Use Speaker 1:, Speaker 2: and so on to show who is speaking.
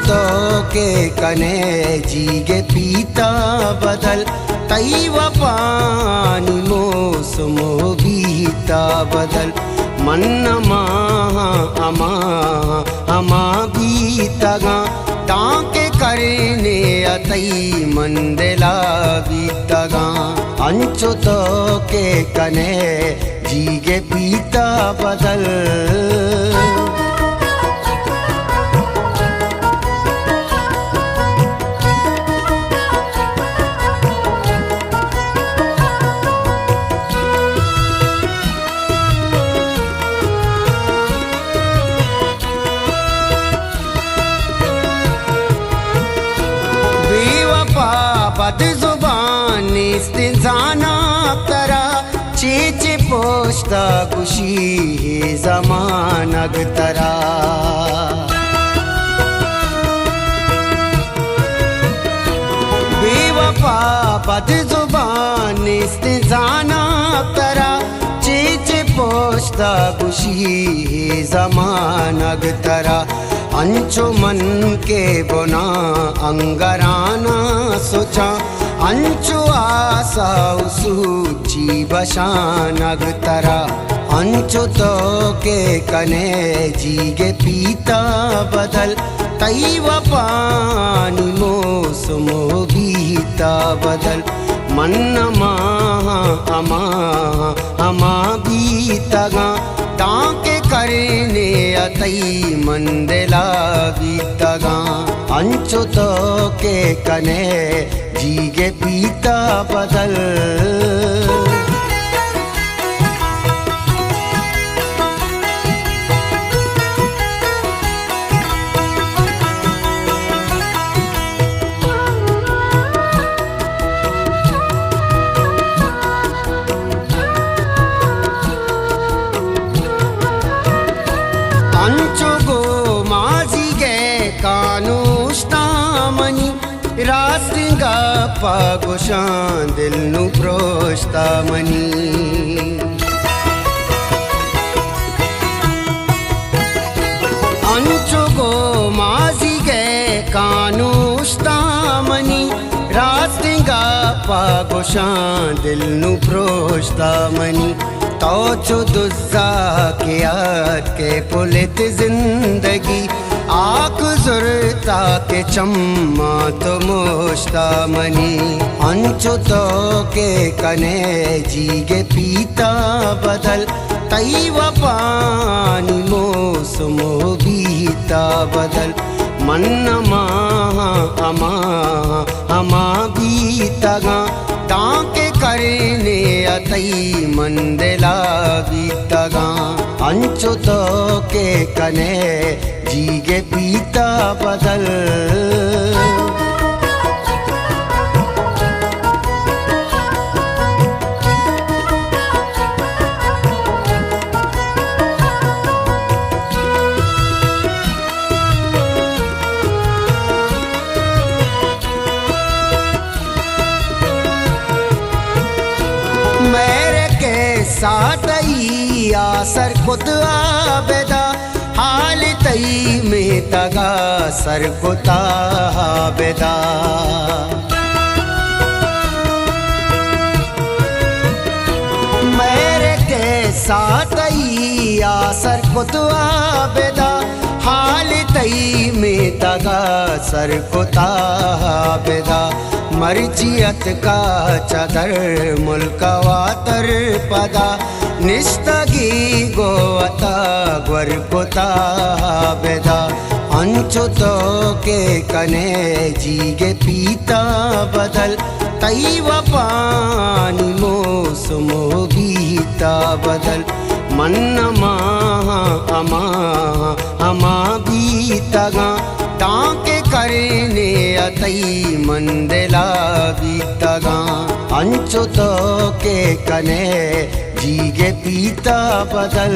Speaker 1: तो के कने जीगे पीता बदल तैव पानी मोसमो बीता बदल मन अमा बीतगा ताके करने अतई मंदला बीतगा अंचो तो के कने जीगे पीता बदल बद जुबान इस्तिजाना तरा चेचे पोष्ता खुशी जमानग तरा बेवफा बद जुबान इस्तिजाना तरा चेचे पोष्ता खुशी जमानग तरा अंचुमन के बुना अंगराना सोचा अंचु आसा सूची बशानग तरा अंचु तो के कने जीगे पीता बदल तैव पानी मोसमो बीता बदल मन अमा बीतगा ताके करने अतई मंदला बीतगा अंचो तो के कने जीगे पीता बदल अंचो गो माजी गे कानूष्टामनी रास्तिंगा पागोशान दिल नु प्रोष्टामनी अंचो गो माजी गे कानूष्टामनी रास्तिंगा पागोशान दिल नु प्रोष्टामनी तो दुस्सा के याद के पुलित जिंदगी आक जुरता के चम्मा तो मोश्ता मनी अंचो तो के कने जीगे पीता बदल तैव पानी मोसमो बीता बदल मन अमा बीतगा ताके करने अतई मंदला बीतगा अंचो तो के कने जीगे पीता बदल मेरे के साथ ही आसर खुद आबेदा हाल तई में तगा सर कुता बेदा मेरे के साथ ही आसर खुद आबेदा हाल तई में तगा सर कुता बेदा मर्जियत का चदर मुल्का वातर पदा निस्तगी गोवता ग्वर कुता बेदा अंचो तो के कने जीगे पीता बदल तैव पानी मोसमो बीता बदल मन अमा बीतगा ताके करने अतई मंदला बीतगा अंचो तो के कने जीगे पीता बदल